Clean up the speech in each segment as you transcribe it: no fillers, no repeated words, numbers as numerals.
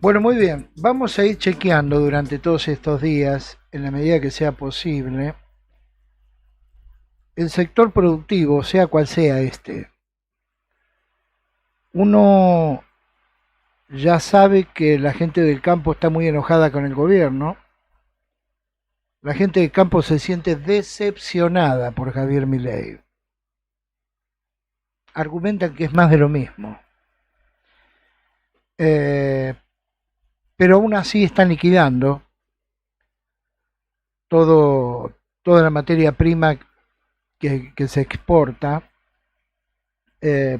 Bueno, muy bien. Vamos a ir chequeando durante todos estos días, en la medida que sea posible, el sector productivo, sea cual sea este. Uno ya sabe que la gente del campo está muy enojada con el gobierno. La gente del campo se siente decepcionada por Javier Milei. Argumentan que es más de lo mismo. Eh, pero aún así están liquidando toda la materia prima que se exporta,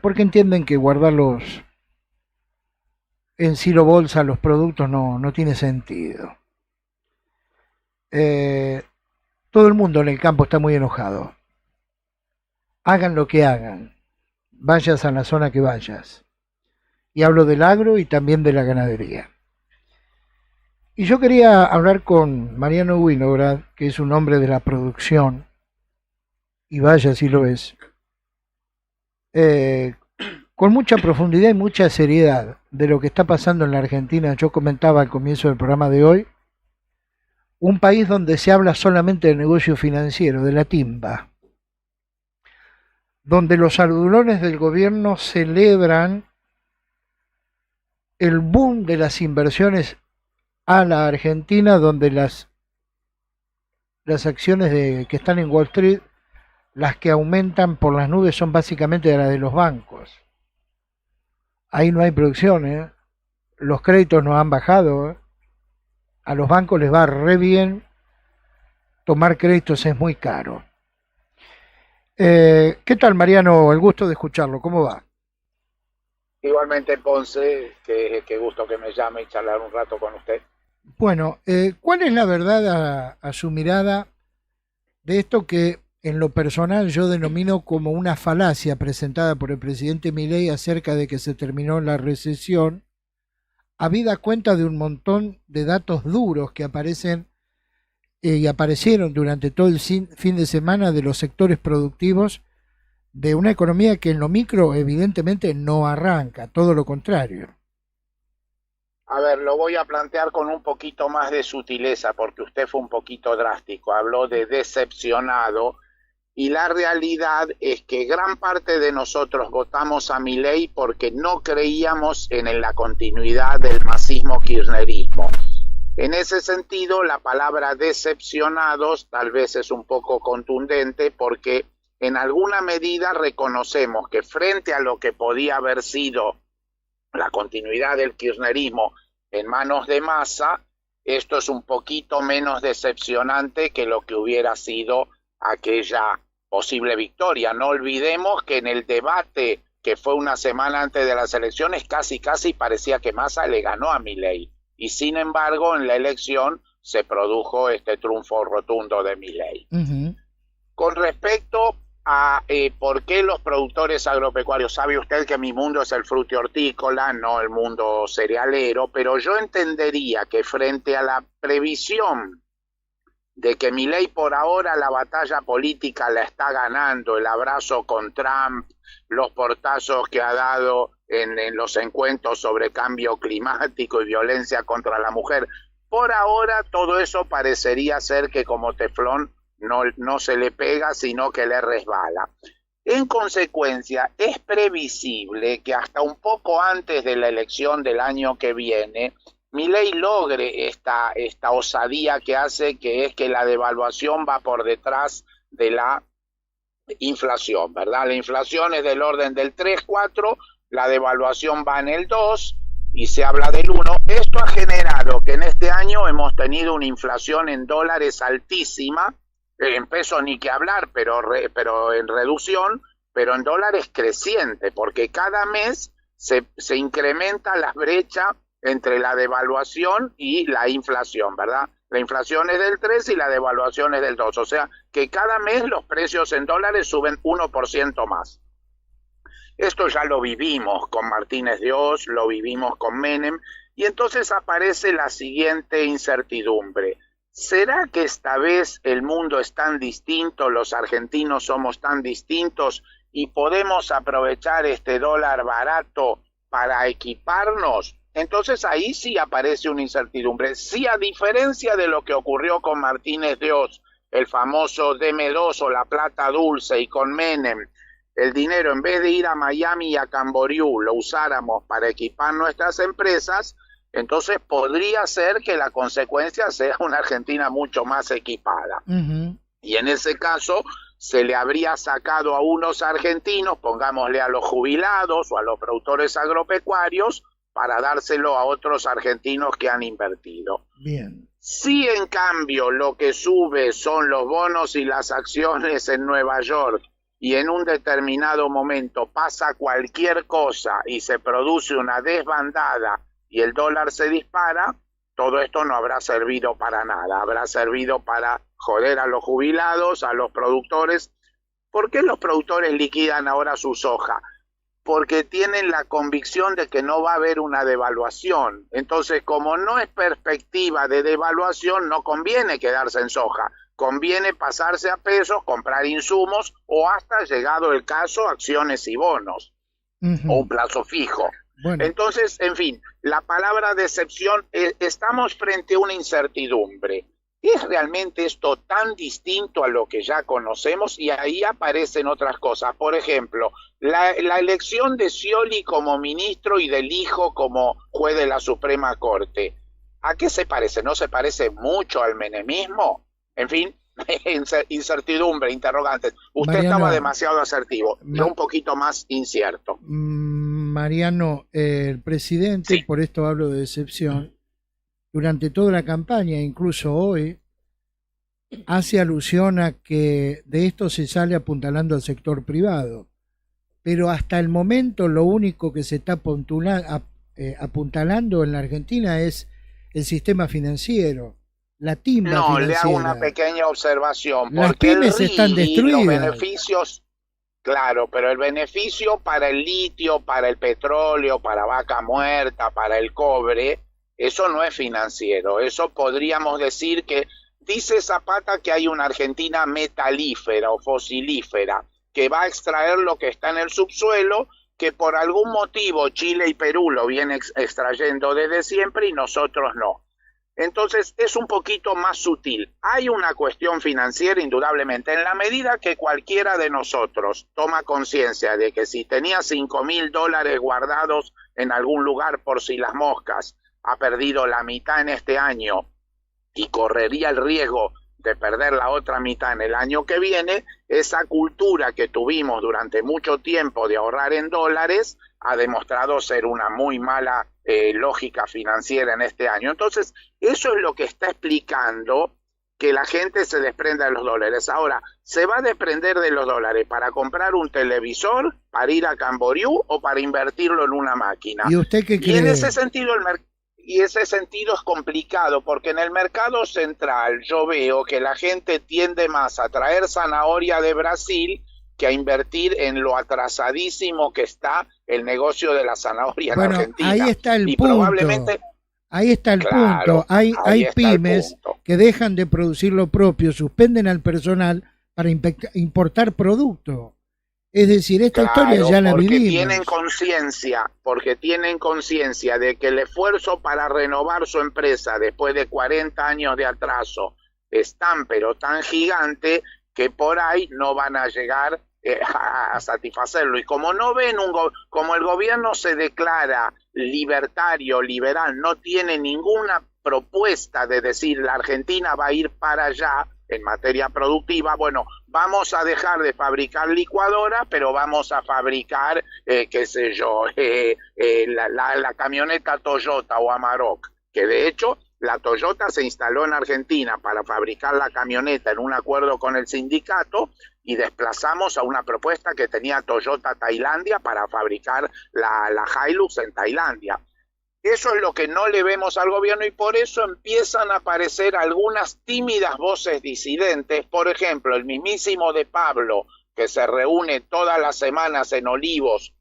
porque entienden que guardarlos en silo bolsa los productos no tiene sentido. Eh, Todo el mundo en el campo está muy enojado. Hagan lo que hagan, vayas a la zona que vayas. Y hablo del agro y también de la ganadería. Y yo quería hablar con Mariano Winograd, que es un hombre de la producción, y vaya si lo es, eh, con mucha profundidad y mucha seriedad de lo que está pasando en la Argentina. Yo comentaba al comienzo del programa de hoy, un país donde se habla solamente de negocio financiero, de la timba, donde los aludones del gobierno celebran el boom de las inversiones a la Argentina, donde las acciones que están en Wall Street, las que aumentan por las nubes son básicamente las de los bancos. Ahí no hay producción, ¿eh? Los créditos no han bajado, ¿eh? A los bancos les va re bien, tomar créditos es muy caro. ¿Qué tal, Mariano? El gusto de escucharlo, ¿cómo va? Igualmente, Ponce, qué gusto que me llame y charlar un rato con usted. Bueno, ¿cuál es la verdad a su mirada de esto que en lo personal yo denomino como una falacia presentada por el presidente Milei acerca de que se terminó la recesión, habida cuenta de un montón de datos duros que aparecen y aparecieron durante todo el fin de semana de los sectores productivos de una economía que en lo micro evidentemente no arranca, todo lo contrario? A ver, lo voy a plantear con un poquito más de sutileza porque usted fue un poquito drástico, habló de decepcionado y la realidad es que gran parte de nosotros votamos a Milei porque no creíamos en la continuidad del masismo kirchnerismo. En ese sentido, la palabra decepcionados tal vez es un poco contundente porque en alguna medida reconocemos que frente a lo que podía haber sido la continuidad del kirchnerismo en manos de Massa, esto es un poquito menos decepcionante que lo que hubiera sido aquella posible victoria. No olvidemos que en el debate que fue una semana antes de las elecciones casi parecía que Massa le ganó a Milei y sin embargo en la elección se produjo este triunfo rotundo de Milei. Con respecto a por qué los productores agropecuarios, sabe usted que mi mundo es el frutihortícola, no el mundo cerealero, pero yo entendería que frente a la previsión de que Milei por ahora la batalla política la está ganando, el abrazo con Trump, los portazos que ha dado en los encuentros sobre cambio climático y violencia contra la mujer, por ahora todo eso parecería ser que como teflón no se le pega, sino que le resbala. En consecuencia, es previsible que hasta un poco antes de la elección del año que viene, Milei logre esta osadía que hace, que es que la devaluación va por detrás de la inflación, ¿verdad? La inflación es del orden del 3-4, la devaluación va en el 2 y se habla del 1. Esto ha generado que en este año hemos tenido una inflación en dólares altísima, en pesos ni que hablar, pero en reducción, pero en dólares creciente, porque cada mes se incrementa la brecha entre la devaluación y la inflación, ¿verdad? La inflación es del 3 y la devaluación es del 2, o sea que cada mes los precios en dólares suben 1% más. Esto ya lo vivimos con Martínez de Oz, lo vivimos con Menem, y entonces aparece la siguiente incertidumbre. ¿Será que esta vez el mundo es tan distinto, los argentinos somos tan distintos y podemos aprovechar este dólar barato para equiparnos? Entonces ahí sí aparece una incertidumbre. Sí, a diferencia de lo que ocurrió con Martínez de Oz, el famoso DM2 o la plata dulce, y con Menem, el dinero en vez de ir a Miami y a Camboriú lo usáramos para equipar nuestras empresas, entonces podría ser que la consecuencia sea una Argentina mucho más equipada. Y en ese caso se le habría sacado a unos argentinos, pongámosle a los jubilados o a los productores agropecuarios, para dárselo a otros argentinos que han invertido. Bien. Si en cambio lo que sube son los bonos y las acciones en Nueva York y en un determinado momento pasa cualquier cosa y se produce una desbandada y el dólar se dispara, todo esto no habrá servido para nada, habrá servido para joder a los jubilados, a los productores. ¿Por qué los productores liquidan ahora su soja? Porque tienen la convicción de que no va a haber una devaluación. Entonces, como no es perspectiva de devaluación, no conviene quedarse en soja. Conviene pasarse a pesos, comprar insumos o hasta, llegado el caso, acciones y bonos o un plazo fijo. Bueno. Entonces, en fin, la palabra decepción, estamos frente a una incertidumbre. ¿Es realmente esto tan distinto a lo que ya conocemos? Y ahí aparecen otras cosas. Por ejemplo, la elección de Scioli como ministro y del hijo como juez de la Suprema Corte. ¿A qué se parece? ¿No se parece mucho al menemismo? En fin, incertidumbre, interrogantes. Usted Mariano, estaba demasiado asertivo, yo un poquito más incierto. Mariano, el presidente, sí, por esto hablo de decepción, durante toda la campaña, incluso hoy, hace alusión a que de esto se sale apuntalando al sector privado. Pero hasta el momento lo único que se está apuntalando en la Argentina es el sistema financiero, la timba financiera. No, le hago una pequeña observación. Las pymes están destruidas. Los beneficios, claro, pero el beneficio para el litio, para el petróleo, para Vaca Muerta, para el cobre, eso no es financiero. Eso podríamos decir que, dice Zapata que hay una Argentina metalífera o fosilífera, que va a extraer lo que está en el subsuelo, que por algún motivo Chile y Perú lo vienen extrayendo desde siempre y nosotros no. Entonces es un poquito más sutil. Hay una cuestión financiera indudablemente, en la medida que cualquiera de nosotros toma conciencia de que si tenía $5.000 guardados en algún lugar por si las moscas, ha perdido la mitad en este año y correría el riesgo de perder la otra mitad en el año que viene, esa cultura que tuvimos durante mucho tiempo de ahorrar en dólares ha demostrado ser una muy mala lógica financiera en este año. Entonces, eso es lo que está explicando que la gente se desprenda de los dólares. Ahora, ¿se va a desprender de los dólares para comprar un televisor, para ir a Camboriú o para invertirlo en una máquina? ¿Y usted qué cree? Y en ese sentido ese sentido es complicado, porque en el mercado central yo veo que la gente tiende más a traer zanahoria de Brasil que a invertir en lo atrasadísimo que está el negocio de la zanahoria en Argentina. Ahí está el punto. Probablemente, ahí está el punto. Hay pymes que dejan de producir lo propio, suspenden al personal para importar producto. Es decir, esta historia ya la vivimos. Porque tienen conciencia de que el esfuerzo para renovar su empresa después de 40 años de atraso es tan pero tan gigante que por ahí no van a llegar a satisfacerlo. Y como no ven como el gobierno se declara libertario, liberal, no tiene ninguna propuesta de decir la Argentina va a ir para allá en materia productiva, bueno, vamos a dejar de fabricar licuadoras, pero vamos a fabricar, qué sé yo, la camioneta Toyota o Amarok, que de hecho la Toyota se instaló en Argentina para fabricar la camioneta en un acuerdo con el sindicato y desplazamos a una propuesta que tenía Toyota Tailandia para fabricar la Hilux en Tailandia. Eso es lo que no le vemos al gobierno y por eso empiezan a aparecer algunas tímidas voces disidentes. Por ejemplo, el mismísimo de Pablo, que se reúne todas las semanas en Olivos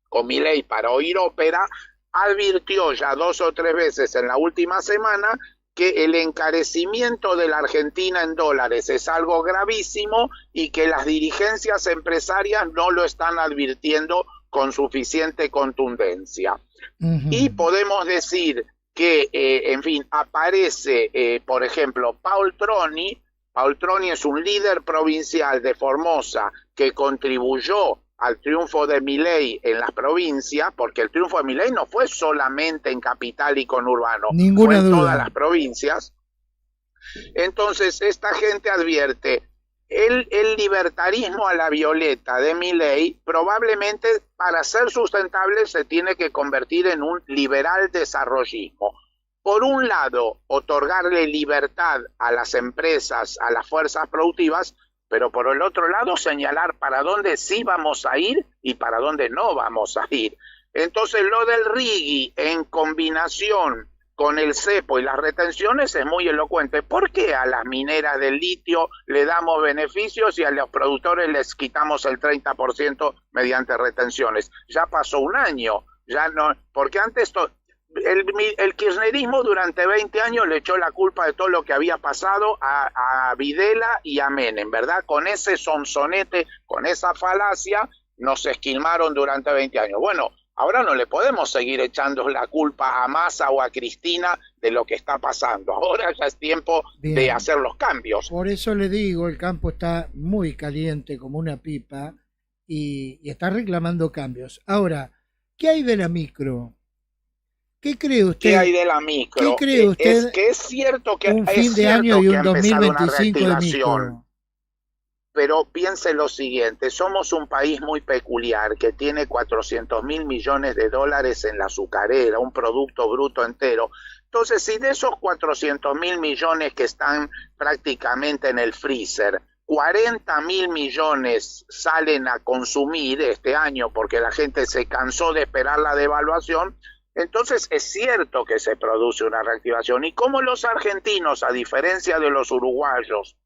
con Milei para oír ópera, advirtió ya 2 o 3 veces en la última semana que el encarecimiento de la Argentina en dólares es algo gravísimo y que las dirigencias empresarias no lo están advirtiendo con suficiente contundencia. Y podemos decir que, en fin, aparece, por ejemplo, Paul Troni. Paul Troni es un líder provincial de Formosa que contribuyó al triunfo de Milei en las provincias, porque el triunfo de Milei no fue solamente en capital y conurbano, Ninguna fue en duda. todas las provincias. Entonces, esta gente advierte, el libertarismo a la violeta de Milei probablemente para ser sustentable se tiene que convertir en un liberal desarrollismo. Por un lado, otorgarle libertad a las empresas, a las fuerzas productivas, pero por el otro lado señalar para dónde sí vamos a ir y para dónde no vamos a ir. Entonces lo del RIGI en combinación con el cepo y las retenciones es muy elocuente. ¿Por qué a las mineras del litio le damos beneficios y a los productores les quitamos el 30% mediante retenciones? Ya pasó un año, ya no, porque antes el kirchnerismo durante 20 años le echó la culpa de todo lo que había pasado a Videla y a Menem, ¿verdad? Con ese sonsonete, con esa falacia, nos esquilmaron durante 20 años. Bueno, ahora no le podemos seguir echando la culpa a Massa o a Cristina de lo que está pasando. Ahora ya es tiempo de hacer los cambios. Por eso le digo, el campo está muy caliente como una pipa y está reclamando cambios. Ahora, ¿qué hay de la micro? ¿Qué cree usted? ¿Qué hay de la micro? ¿Qué cree usted? Es que es cierto que un fin de año y un 2025 de micro. Pero piense lo siguiente, somos un país muy peculiar que tiene 400.000 millones de dólares en la azucarera, un producto bruto entero. Entonces, si de esos 400.000 millones que están prácticamente en el freezer, 40.000 millones salen a consumir este año porque la gente se cansó de esperar la devaluación, entonces es cierto que se produce una reactivación. Y como los argentinos, a diferencia de los uruguayos,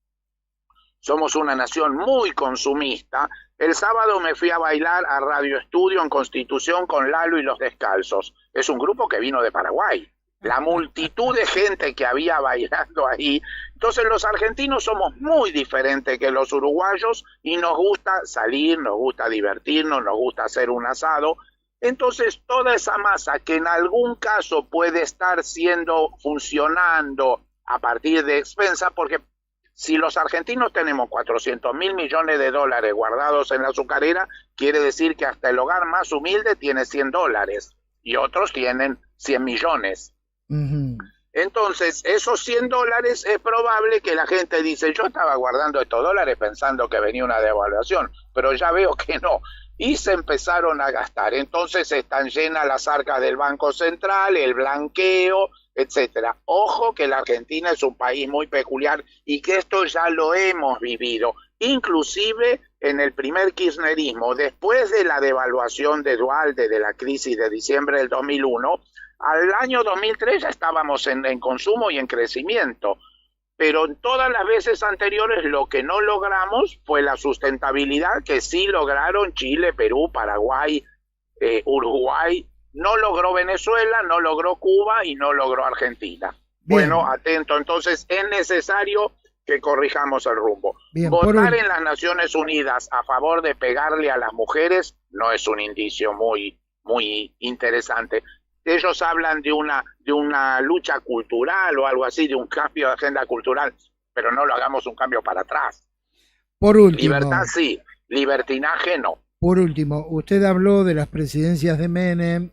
somos una nación muy consumista, el sábado me fui a bailar a Radio Estudio en Constitución con Lalo y los Descalzos. Es un grupo que vino de Paraguay. La multitud de gente que había bailando ahí. Entonces los argentinos somos muy diferentes que los uruguayos y nos gusta salir, nos gusta divertirnos, nos gusta hacer un asado. Entonces toda esa masa que en algún caso puede estar funcionando a partir de expensa, porque si los argentinos tenemos 400.000 millones de dólares guardados en la azucarera, quiere decir que hasta el hogar más humilde tiene $100 y otros tienen 100 millones. Entonces, esos $100 es probable que la gente dice, yo estaba guardando estos dólares pensando que venía una devaluación, pero ya veo que no. Y se empezaron a gastar. Entonces están llenas las arcas del Banco Central, el blanqueo, etcétera. Ojo que la Argentina es un país muy peculiar y que esto ya lo hemos vivido. Inclusive en el primer kirchnerismo, después de la devaluación de Duhalde, de la crisis de diciembre del 2001, al año 2003 ya estábamos en consumo y en crecimiento. Pero en todas las veces anteriores lo que no logramos fue la sustentabilidad que sí lograron Chile, Perú, Paraguay, Uruguay. No logró Venezuela, no logró Cuba y no logró Argentina. Bien. Bueno, atento, entonces es necesario que corrijamos el rumbo. Bien, votar en las Naciones Unidas a favor de pegarle a las mujeres no es un indicio muy interesante. Ellos hablan de una lucha cultural o algo así, de un cambio de agenda cultural, pero no lo hagamos un cambio para atrás. Por último, libertad sí, libertinaje no. Por último, usted habló de las presidencias de Menem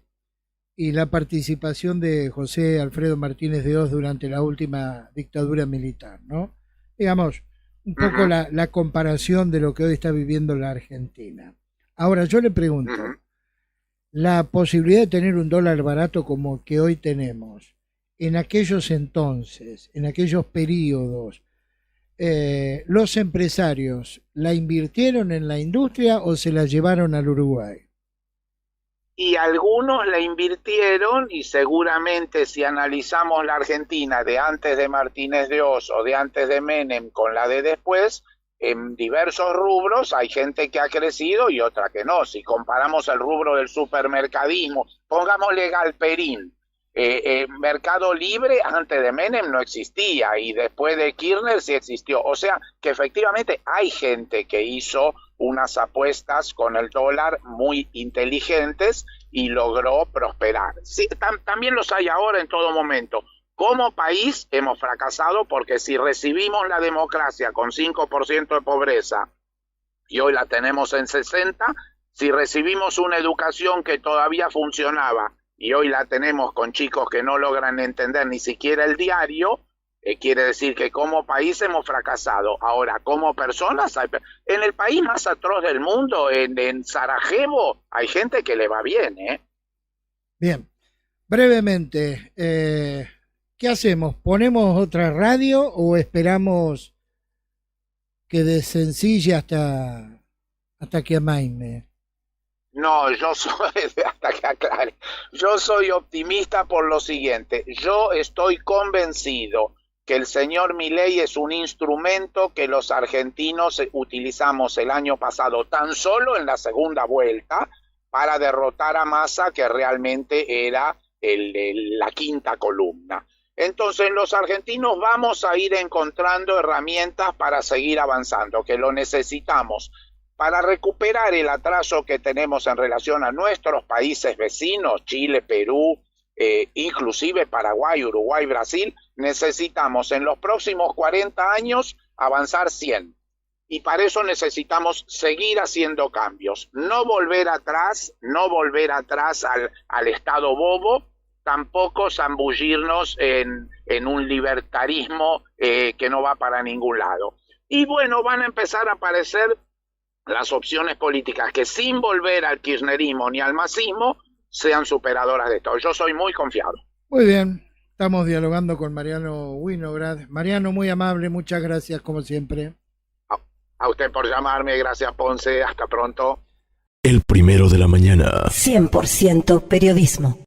y la participación de José Alfredo Martínez de Oz durante la última dictadura militar, ¿no? Digamos, un poco la comparación de lo que hoy está viviendo la Argentina. Ahora, yo le pregunto, la posibilidad de tener un dólar barato como que hoy tenemos, en aquellos entonces, en aquellos periodos, ¿los empresarios la invirtieron en la industria o se la llevaron al Uruguay? Y algunos la invirtieron y seguramente si analizamos la Argentina de antes de Martínez de Oz o de antes de Menem con la de después, en diversos rubros hay gente que ha crecido y otra que no. Si comparamos el rubro del supermercadismo, pongámosle Galperín, Mercado Libre antes de Menem no existía y después de Kirchner sí existió. O sea que efectivamente hay gente que hizo unas apuestas con el dólar muy inteligentes y logró prosperar. Sí, también los hay ahora en todo momento. Como país hemos fracasado porque si recibimos la democracia con 5% de pobreza y hoy la tenemos en 60%, si recibimos una educación que todavía funcionaba y hoy la tenemos con chicos que no logran entender ni siquiera el diario, quiere decir que como país hemos fracasado. Ahora, como personas, en el país más atroz del mundo, en Sarajevo, hay gente que le va bien, ¿eh? Bien, brevemente, ¿qué hacemos? ¿Ponemos otra radio o esperamos que desencille hasta que amaine? No, yo soy, hasta que aclare, yo soy optimista por lo siguiente. Yo estoy convencido que el señor Milei es un instrumento que los argentinos utilizamos el año pasado tan solo en la segunda vuelta para derrotar a Massa, que realmente era la quinta columna. Entonces los argentinos vamos a ir encontrando herramientas para seguir avanzando, que lo necesitamos para recuperar el atraso que tenemos en relación a nuestros países vecinos, Chile, Perú, inclusive Paraguay, Uruguay, Brasil. Necesitamos en los próximos 40 años avanzar 100. Y para eso necesitamos seguir haciendo cambios, no volver atrás al estado bobo, tampoco zambullirnos en un libertarismo que no va para ningún lado. Y bueno, van a empezar a aparecer las opciones políticas que sin volver al kirchnerismo ni al masismo sean superadoras de esto. Yo soy muy confiado. Muy bien, estamos dialogando con Mariano Winograd. Mariano, muy amable, muchas gracias como siempre. A usted por llamarme, gracias Ponce, hasta pronto. El primero de la mañana. 100% periodismo.